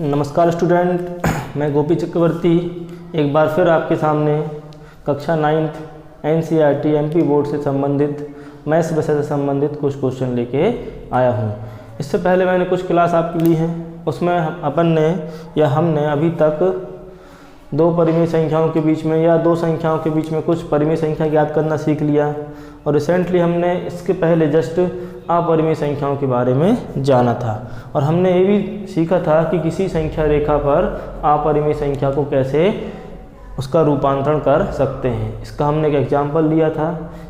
नमस्कार स्टूडेंट, मैं गोपी चक्रवर्ती एक बार फिर आपके सामने कक्षा 9th NCERT MP बोर्ड से संबंधित मैथ्स विषय से संबंधित कुछ क्वेश्चन लेके आया हूँ। इससे पहले मैंने कुछ क्लास आपके ली है, उसमें हमने अभी तक दो परिमेय संख्याओं के बीच में या दो संख्याओं के बीच में कुछ परिमेय संख्या ज्ञात करना सीख लिया और रिसेंटली हमने इसके पहले जस्ट अपरिमेय संख्याओं के बारे में जाना था और हमने ये भी सीखा था कि किसी संख्या रेखा पर अपरिमेय संख्या को कैसे उसका रूपांतरण कर सकते हैं। इसका हमने एक एग्जाम्पल लिया था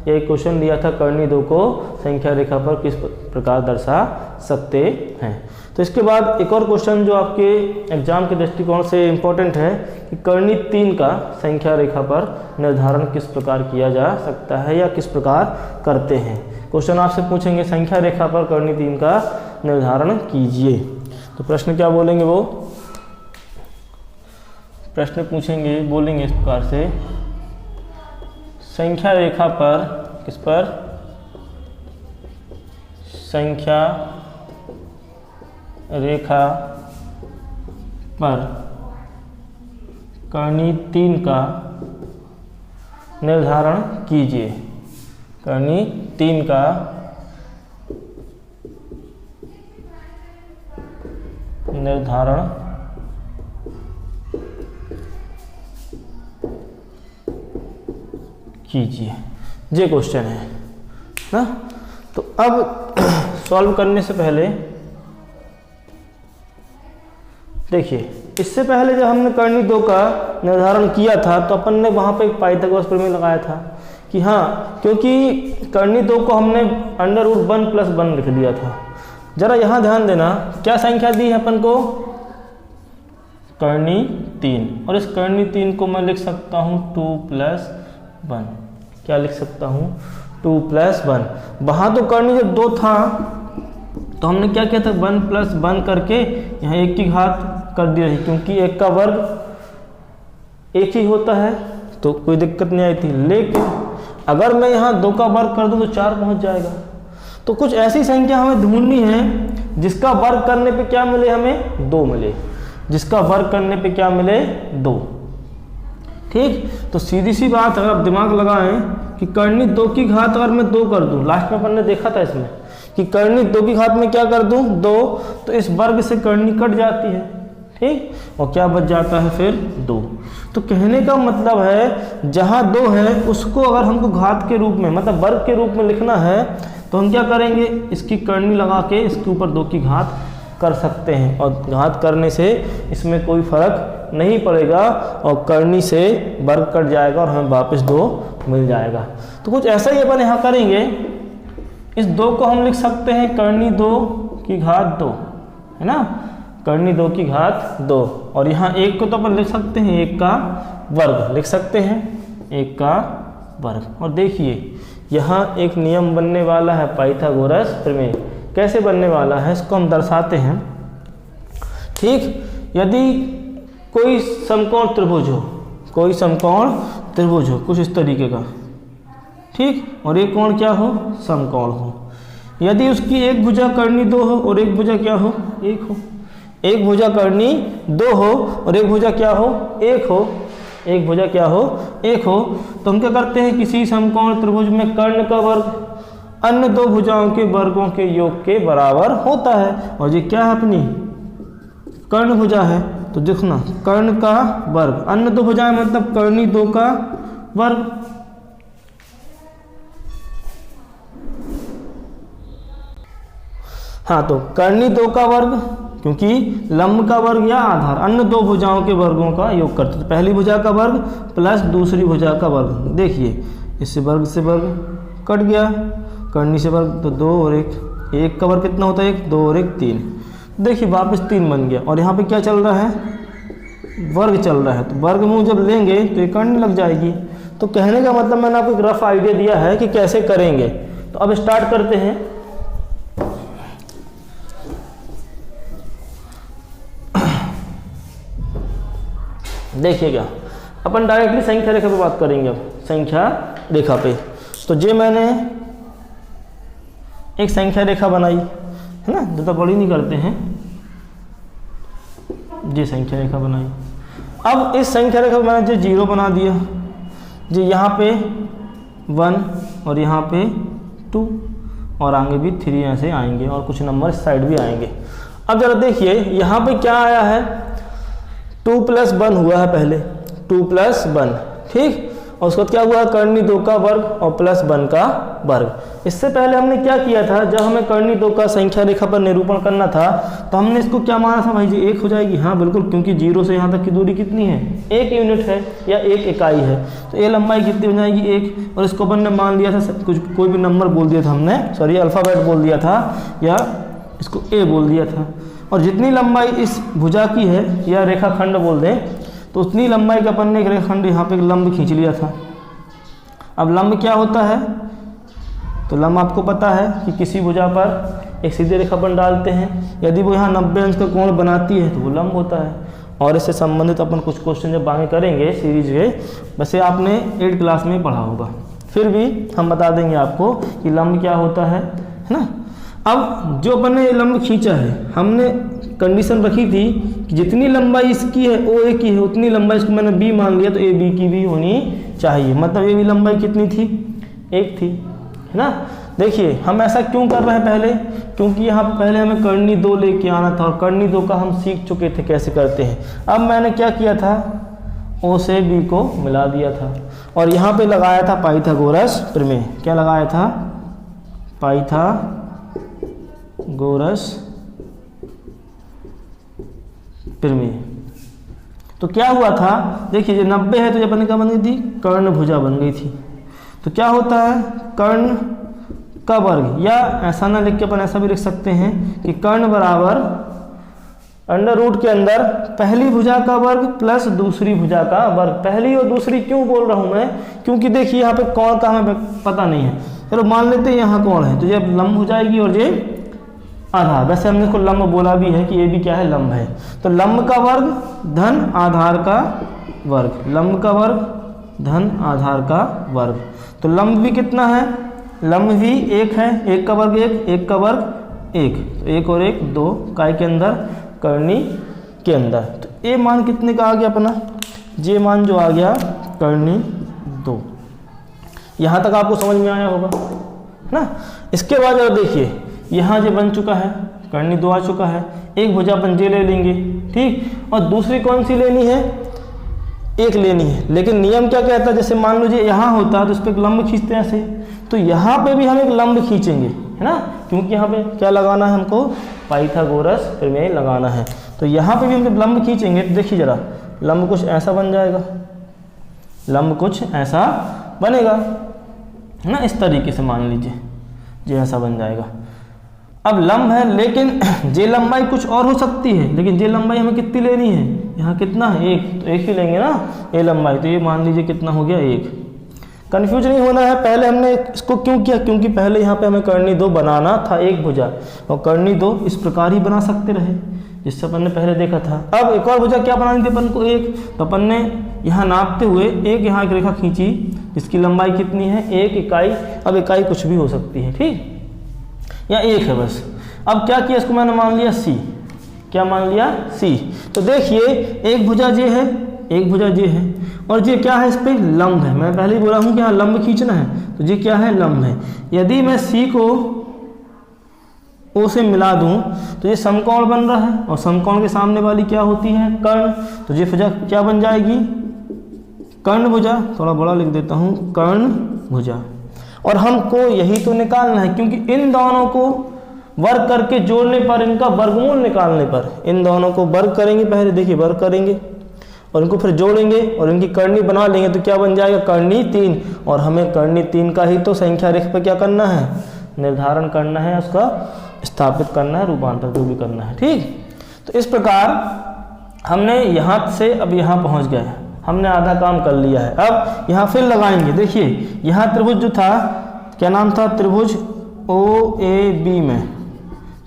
या एक क्वेश्चन लिया था, कर्णी दो को संख्या रेखा पर किस प्रकार दर्शा सकते हैं। तो इसके बाद एक और क्वेश्चन जो आपके एग्जाम के दृष्टिकोण से इम्पोर्टेंट है कि कर्णी 3 का संख्या रेखा पर निर्धारण किस प्रकार किया जा सकता है या किस प्रकार करते हैं। क्वेश्चन आपसे पूछेंगे संख्या रेखा पर कर्णी 3 का निर्धारण कीजिए। तो प्रश्न क्या बोलेंगे, वो प्रश्न पूछेंगे, बोलेंगे इस प्रकार से, संख्या रेखा पर किस पर, संख्या रेखा पर कर्णी 3 का निर्धारण कीजिए। कर्णी 3 का निर्धारण कीजिए, ये क्वेश्चन है ना। तो अब सॉल्व करने से पहले देखिए, इससे पहले जब हमने कर्णी 2 का निर्धारण किया था तो अपन ने वहाँ पे एक पाइथागोरस प्रमेय लगाया था कि हाँ, क्योंकि कर्णी 2 को हमने √1 + 1 लिख दिया था। जरा यहाँ ध्यान देना, क्या संख्या दी है अपन को, कर्णी 3, और इस कर्णी 3 को मैं लिख सकता हूँ 2 + 1। क्या लिख सकता हूँ, 2 + 1। वहाँ तो कर्णी जब 2 था तो हमने क्या किया था, 1 + 1 करके यहाँ 1 की घात कर दिया है, क्योंकि 1 का वर्ग 1 ही होता है तो कोई दिक्कत नहीं आई थी। लेकिन अगर मैं यहाँ 2 का वर्ग कर दूँ तो 4 पहुँच जाएगा। तो कुछ ऐसी संख्या हमें ढूंढनी है जिसका वर्ग करने पे क्या मिले, हमें 2 मिले, जिसका वर्ग करने पे क्या मिले, 2। ठीक, तो सीधी सी बात, अगर आप दिमाग लगाएं कि कर्णी 2 की घात अगर मैं 2 कर दूं, लास्ट में अपन ने देखा था इसमें कि कर्णी 2 की घात में क्या कर दूं, 2, तो इस वर्ग से कर्णी कट जाती है। ठीक, और क्या बच जाता है फिर, 2। तो कहने का मतलब है जहां 2 है उसको अगर हमको घात के रूप में, मतलब वर्ग के रूप में लिखना है तो हम क्या करेंगे, इसकी कर्णी लगा के इसके ऊपर 2 की घात कर सकते हैं और घात करने से इसमें कोई फर्क नहीं पड़ेगा और कर्णी से वर्ग कट जाएगा और हमें वापस 2 मिल जाएगा। तो कुछ ऐसा ही अपन यहाँ करेंगे, इस 2 को हम लिख सकते हैं कर्णी 2 की घात 2, है ना, कर्णी 2 की घात 2, और यहाँ 1 को तो अपन लिख सकते हैं 1 का वर्ग लिख सकते हैं, 1 का वर्ग। और देखिए यहाँ एक नियम बनने वाला है पाइथागोरस प्रमेय। कैसे बनने वाला है इसको हम दर्शाते हैं। ठीक, यदि कोई समकोण त्रिभुज हो, कोई समकोण त्रिभुज हो कुछ इस तरीके का, ठीक, और एक कोण क्या हो, समकोण हो। यदि उसकी एक भुजा कर्णी 2 हो और एक भुजा क्या हो, 1 हो, एक भुजा कर्णी 2 हो और एक भुजा क्या हो, 1 हो, एक भुजा क्या हो, 1 हो, तो हम क्या करते हैं, किसी समकोण त्रिभुज में कर्ण का वर्ग अन्य 2 भुजाओं के वर्गों के योग के बराबर होता है। और ये क्या है, अपनी कर्ण भुजा है, तो देखना कर्ण का वर्ग अन्य 2 भुजाएं मतलब कर्णी 2 का वर्ग। हाँ, तो कर्णी 2 का वर्ग, क्योंकि लंब का वर्ग या आधार अन्य 2 भुजाओं के वर्गों का योग करते हैं। पहली भुजा का वर्ग प्लस दूसरी भुजा का वर्ग। देखिए इससे वर्ग से वर्ग कट गया, कर्णी से वर्ग तो 2 और 1 का वर्ग कितना होता है, 1, 2 और 1 3। देखिए वापस 3 बन गया और यहाँ पे क्या चल रहा है, वर्ग चल रहा है, तो वर्गमूल जब लेंगे तो ये कर्णी लग जाएगी। तो कहने का मतलब मैंने आपको एक रफ आइडिया दिया है कि कैसे करेंगे। तो अब स्टार्ट करते हैं। देखिएगा, अपन डायरेक्टली संख्या रेखा पे बात करेंगे। अब संख्या रेखा पे तो जे मैंने एक संख्या रेखा बनाई है ना, जो तो बड़ी नहीं करते हैं, ये संख्या रेखा बनाई। अब इस संख्या रेखा बनाई, जो 0 बना दिया, जो यहाँ पे 1 और यहाँ पे 2 और आगे भी 3 ऐसे आएंगे और कुछ नंबर इस साइड भी आएंगे। अब जरा देखिए यहाँ पे क्या आया है, 2 + 1 हुआ है पहले, 2 + 1, ठीक। और उसके बाद क्या हुआ, कर्णी 2 का वर्ग और +1 का वर्ग। इससे पहले हमने क्या किया था, जब हमें कर्णी 2 का संख्या रेखा पर निरूपण करना था तो हमने इसको क्या माना था, भाई जी 1 हो जाएगी। हाँ बिल्कुल, क्योंकि 0 से यहाँ तक की दूरी कितनी है, 1 यूनिट है या 1 इकाई है, तो ये लंबाई कितनी हो जाएगी, 1। और इसको अपन ने मान लिया था, कोई भी नंबर बोल दिया था हमने, सॉरी अल्फ़ाबेट बोल दिया था या इसको A बोल दिया था। और जितनी लंबाई इस भुजा की है या रेखाखंड बोल दें, तो उतनी लंबाई का अपन ने एक रेखाखंड यहाँ पे एक लंब खींच लिया था। अब लंब क्या होता है, तो लंब आपको पता है कि किसी भुजा पर एक सीधी रेखा अपन डालते हैं, यदि वो यहाँ 90 अंश का कोण बनाती है तो वो लंब होता है। और इससे संबंधित अपन कुछ क्वेश्चन जब आगे करेंगे सीरीज के, वैसे आपने 8 क्लास में पढ़ा होगा, फिर भी हम बता देंगे आपको कि लंब क्या होता है ना। अब जो अपन ने लंब खींचा है, हमने कंडीशन रखी थी कि जितनी लंबाई इसकी है OA की है, उतनी लंबाई इसको मैंने B मान लिया, तो AB की भी होनी चाहिए। मतलब AB लंबाई कितनी थी, 1 थी, है ना। देखिए हम ऐसा क्यों कर रहे हैं पहले, क्योंकि यहाँ पहले हमें कर्णी 2 लेके आना था और कर्णी 2 का हम सीख चुके थे कैसे करते हैं। अब मैंने क्या किया था, O से B को मिला दिया था और यहाँ पे लगाया था पाइथागोरस प्रमेय। क्या लगाया था, पाइथागोरस प्रमेय। तो क्या हुआ था, देखिए जो 90 है तो ये अपन क्या बन गई थी, कर्ण भुजा बन गई थी। तो क्या होता है, कर्ण का वर्ग, या ऐसा ना लिख के अपन ऐसा भी लिख सकते हैं कि कर्ण बराबर √ के अंदर पहली भुजा का वर्ग प्लस दूसरी भुजा का वर्ग। पहली और दूसरी क्यों बोल रहा हूँ मैं, क्योंकि देखिए यहाँ पे कोण का हमें पता नहीं है। चलो मान लेते हैं यहाँ कोण है, तो ये लंब हो जाएगी और ये आधार। वैसे हमने इसको लंब बोला भी है कि ये भी क्या है, लंब है। तो लंब का वर्ग धन आधार का वर्ग, लंब का वर्ग धन आधार का वर्ग। तो लंब भी कितना है, लंब भी 1 है, 1 का वर्ग 1, 1 का वर्ग 1, तो 1 और 1 2, काय के अंदर, कर्णी के अंदर। तो ये मान कितने का आ गया अपना, ये मान जो आ गया कर्णी 2। यहाँ तक आपको समझ में आया होगा, है ना। इसके बाद अगर देखिए यहाँ जो बन चुका है, कर्णी 2 आ चुका है, एक भुजा अपन जे ले लेंगे, ठीक। और दूसरी कौन सी लेनी है, 1 लेनी है। लेकिन नियम क्या कहता है, जैसे मान लीजिए यहाँ होता है तो इस पर एक लंब खींचते हैं ऐसे, तो यहाँ पे भी हम एक लंब खींचेंगे, है ना, क्योंकि यहाँ पे क्या लगाना है हमको, पाइथागोरस प्रमेय लगाना है। तो यहाँ पे भी हम जब लंब खींचेंगे तो देखिए जरा, लंब कुछ ऐसा बन जाएगा, लंब कुछ ऐसा बनेगा, है ना, इस तरीके से मान लीजिए ये ऐसा बन जाएगा। अब लंब है, लेकिन जे लंबाई कुछ और हो सकती है, लेकिन जे लंबाई हमें कितनी लेनी है, यहाँ कितना है 1, तो 1 ही लेंगे ना ये लंबाई। तो ये मान लीजिए कितना हो गया 1। कंफ्यूज नहीं होना है, पहले हमने इसको क्यों किया, क्योंकि पहले यहाँ पे हमें कर्णी 2 बनाना था, एक भुजा, और कर्णी 2 इस प्रकार ही बना सकते रहे जिससे अपन ने पहले देखा था। अब एक और भुजा क्या बनानी थी अपन को, 1, तो अपन ने यहाँ नापते हुए एक यहाँ एक रेखा खींची जिसकी लंबाई कितनी है, 1 इकाई। अब इकाई कुछ भी हो सकती है, ठीक, या 1 है बस। अब क्या किया, इसको मैंने मान लिया C। क्या मान लिया, C। तो देखिए एक भुजा जे है, एक भुजा जे है, और ये क्या है, इस पे लंब है। मैं पहले ही बोला हूँ कि यहाँ लंब खींचना है, तो ये क्या है, लंब है। यदि मैं C को O से मिला दूं तो ये समकोण बन रहा है, और समकोण के सामने वाली क्या होती है, कर्ण। तो ये भुजा क्या बन जाएगी, कर्ण भुजा। थोड़ा बड़ा लिख देता हूँ, कर्ण भुजा। और हमको यही तो निकालना है, क्योंकि इन दोनों को वर्ग करके जोड़ने पर, इनका वर्गमूल निकालने पर, इन दोनों को वर्ग करेंगे पहले, देखिए वर्ग करेंगे और इनको फिर जोड़ेंगे और इनकी कर्णी बना लेंगे, तो क्या बन जाएगा, कर्णी 3। और हमें कर्णी 3 का ही तो संख्या रेखा पर क्या करना है, निर्धारण करना है, उसका स्थापित करना है, रूपांतर जो भी करना है, ठीक। तो इस प्रकार हमने यहाँ से अब यहाँ पहुँच गए, हमने आधा काम कर लिया है। अब यहाँ फिर लगाएंगे, देखिए यहाँ त्रिभुज जो था, क्या नाम था, त्रिभुज OAB में,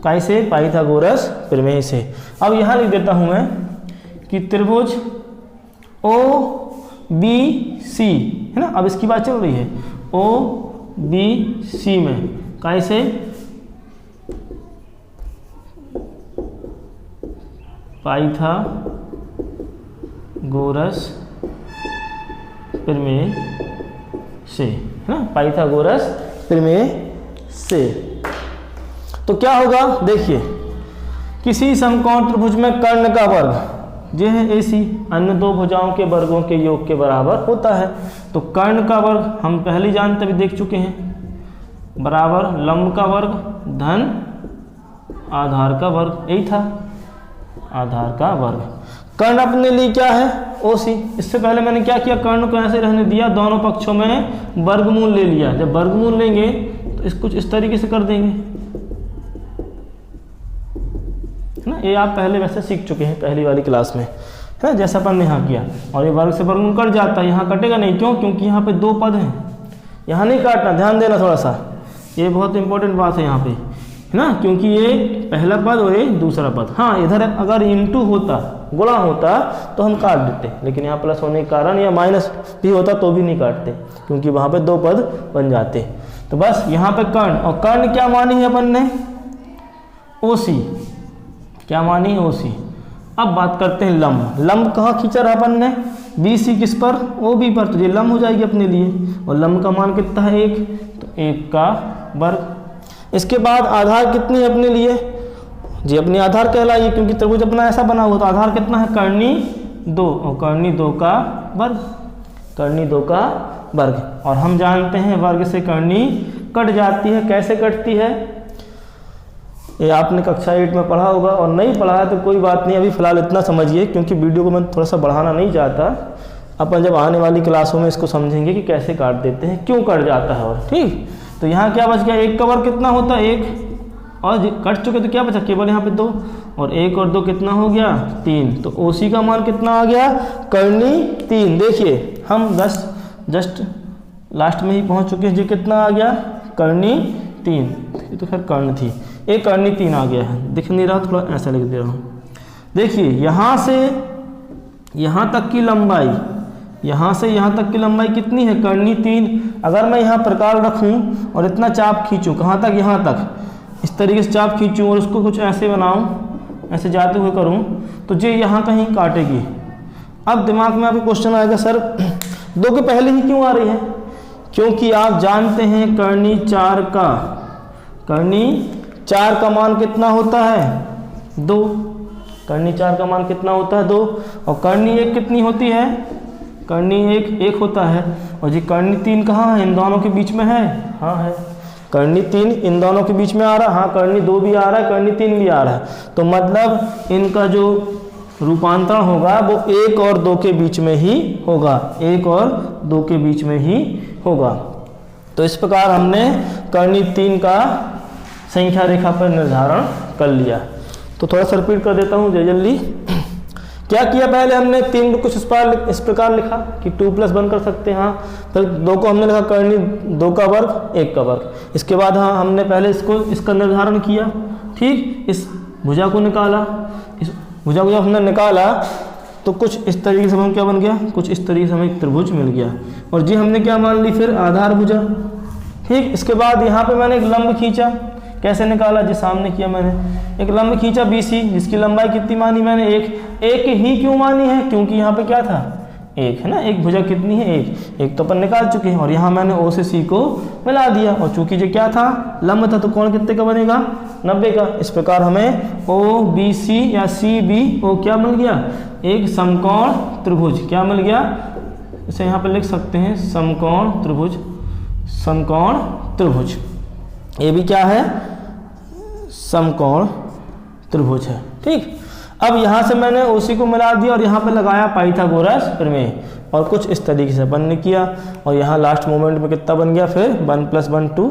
कैसे, पाइथागोरस प्रमेय से। अब यहाँ लिख देता हूँ मैं कि त्रिभुज OBC, है ना। अब इसकी बात चल रही है, OBC में कैसे, पाइथागोरस गोरस प्रमेय से, है ना, पाइथागोरस प्रमेय से। तो क्या होगा, देखिए, किसी समकोण त्रिभुज में कर्ण का वर्ग जो है AC अन्य दो भुजाओं के वर्गों के योग के बराबर होता है। तो कर्ण का वर्ग हम पहले जानते भी देख चुके हैं, बराबर लंब का वर्ग धन आधार का वर्ग, यही था, आधार का वर्ग। कर्ण अपने लिए क्या है, OC। इससे पहले मैंने क्या किया, कर्ण को ऐसे रहने दिया, दोनों पक्षों में वर्गमूल ले लिया। जब वर्गमूल लेंगे तो इस कुछ इस तरीके से कर देंगे, है ना। ये आप पहले वैसे सीख चुके हैं पहली वाली क्लास में, है ना, जैसा अपन ने यहाँ किया। और ये वर्ग से वर्गमूल कट जाता है, यहाँ कटेगा नहीं, क्यों, क्योंकि यहाँ पे दो पद हैं, यहाँ नहीं काटना, ध्यान देना थोड़ा सा, ये बहुत इंपॉर्टेंट बात है यहाँ पे, है ना, क्योंकि ये पहला पद और ये दूसरा पद। हाँ, इधर अगर इंटू होता, गुणा होता तो हम काट देते, लेकिन यहाँ प्लस होने के कारण या माइनस भी होता तो भी नहीं काटते, क्योंकि वहाँ पे दो पद बन जाते। तो बस यहाँ पे कर्ण, और कर्ण क्या मानी है अपन ने, OC, क्या मानी है, OC। अब बात करते हैं लंब। लंब कहाँ खींचा रहा अपन ने, BC किस पर, OB पर, तो ये लंब हो जाएगी अपने लिए। और लंब का मान कितना है, 1, तो 1 का वर्ग। इसके बाद आधार कितनी है अपने लिए, जी अपनी आधार कहलाइए, क्योंकि त्रिभुज अपना ऐसा बना हुआ, तो आधार कितना है, कर्णी 2, और कर्णी 2 का वर्ग, कर्णी 2 का वर्ग। और हम जानते हैं वर्ग से कर्णी कट जाती है, कैसे कटती है, ये आपने कक्षा 8 में पढ़ा होगा, और नहीं पढ़ा है तो कोई बात नहीं, अभी फिलहाल इतना समझिए, क्योंकि वीडियो को मैं थोड़ा सा बढ़ाना नहीं चाहता। अपन जब आने वाली क्लासों में इसको समझेंगे कि कैसे काट देते हैं, क्यों कट जाता है, और ठीक। तो यहाँ क्या बच गया, 1 का वर्ग कितना होता है, 1, और कट चुके तो क्या बचा, केवल यहाँ पे 2, और 1 और 2 कितना हो गया, 3। तो OC का मान कितना आ गया, कर्णी 3। देखिए हम जस्ट लास्ट में ही पहुँच चुके हैं, जी कितना आ गया, कर्णी 3, ये तो खैर कर्ण थी, एक कर्णी 3 आ गया है, दिख नहीं रहा, थोड़ा ऐसा लिख दे रहा हूँ। देखिए यहाँ से यहाँ तक की लंबाई, यहाँ से यहाँ तक की लंबाई कितनी है, कर्णी 3। अगर मैं यहाँ प्रकार रखूँ और इतना चाप खींचूँ, कहाँ तक, यहाँ तक, इस तरीके से चाप खींचूँ और उसको कुछ ऐसे बनाऊँ, ऐसे जाते हुए करूँ, तो ये यहाँ कहीं काटेगी। अब दिमाग में आपके क्वेश्चन आएगा, सर 2 के पहले ही क्यों आ रही है, क्योंकि आप जानते हैं कर्णी 4 का, कर्णी 4 का मान कितना होता है, 2, कर्णी 4 का मान कितना होता है, 2, और कर्णी 1 कितनी होती है, कर्णी 1 होता है। और जी कर्णी 3 कहाँ है, इन दोनों के बीच में है, हाँ है, कर्णी 3 इन दोनों के बीच में आ रहा है, हाँ कर्णी 2 भी आ रहा है, कर्णी 3 भी आ रहा है, तो मतलब इनका जो रूपांतरण होगा वो 1 और 2 के बीच में ही होगा, 1 और 2 के बीच में ही होगा। तो इस प्रकार हमने कर्णी 3 का संख्या रेखा पर निर्धारण कर लिया। तो थोड़ा सा रिपीट कर देता हूँ जल्दी। क्या किया, पहले हमने 3 को कुछ इस प्रकार लिखा कि 2 + 1 कर सकते हैं, हाँ। फिर 2 को हमने लिखा कर्णी 2 का वर्ग 1 का वर्ग। इसके बाद हाँ हमने पहले इसका निर्धारण किया, ठीक, इस भुजा को निकाला, इस भुजा को जब हमने निकाला तो कुछ इस तरीके से हमें क्या बन गया, कुछ इस तरीके से हमें एक त्रिभुज मिल गया, और जी हमने क्या मान ली, फिर आधार भुजा, ठीक। इसके बाद यहाँ पे मैंने एक लंब खींचा, कैसे निकाला, जी सामने किया मैंने, एक लंब खींचा BC, जिसकी लंबाई कितनी मानी मैंने, 1 ही क्यों मानी है, क्योंकि यहाँ पे क्या था, 1 है ना, एक भुजा कितनी है, 1 तो अपन निकाल चुके हैं, और यहाँ मैंने O से C को मिला दिया, और चूंकि ये क्या था, लंब था, तो कोण कितने का बनेगा, 90 का। इस प्रकार हमें OBC या CBO क्या मिल गया, एक समकोण त्रिभुज, क्या मिल गया, इसे यहाँ पे लिख सकते हैं समकोण त्रिभुज, समकोण त्रिभुज, ये भी क्या है, समकोण त्रिभुज है, ठीक। अब यहाँ से मैंने OC को मिला दिया और यहाँ पे लगाया पाइथागोरस प्रमेय, और कुछ इस तरीके से अपन ने किया, और यहाँ लास्ट मोमेंट में कितना बन गया, फिर 1 + 1 2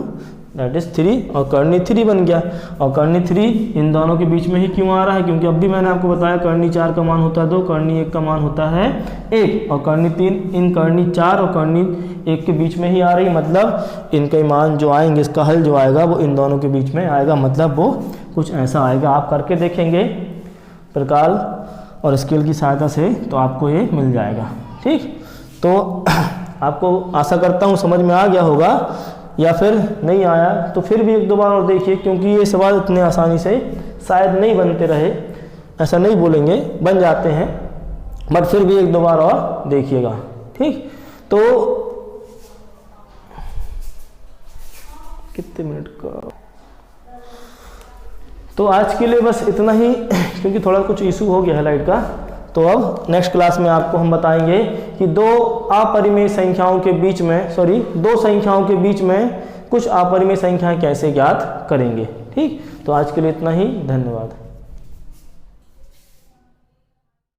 दैट इज 3, और कर्णी 3 बन गया। और कर्णी 3 इन दोनों के बीच में ही क्यों आ रहा है, क्योंकि अब भी मैंने आपको बताया कर्णी 4 का मान होता है 2, कर्णी 1 का मान होता है 1, और कर्णी 3 इन कर्णी 4 और कर्णी 1 के बीच में ही आ रही, मतलब इनके मान जो आएंगे, इसका हल जो आएगा वो इन दोनों के बीच में आएगा, मतलब वो कुछ ऐसा आएगा। आप करके देखेंगे प्रकार और स्केल की सहायता से, तो आपको ये मिल जाएगा, ठीक। तो आपको आशा करता हूँ समझ में आ गया होगा, या फिर नहीं आया तो फिर भी 1-2 बार और देखिए, क्योंकि ये सवाल इतने आसानी से शायद नहीं बनते रहे, ऐसा नहीं बोलेंगे, बन जाते हैं, बट फिर भी एक दो बार और देखिएगा, ठीक। तो कितने मिनट का, तो आज के लिए बस इतना ही, क्योंकि थोड़ा कुछ इशू हो गया है लाइट का। तो अब नेक्स्ट क्लास में आपको हम बताएंगे कि दो संख्याओं के बीच में कुछ अपरिमेय संख्याएं कैसे ज्ञात करेंगे, ठीक। तो आज के लिए इतना ही, धन्यवाद।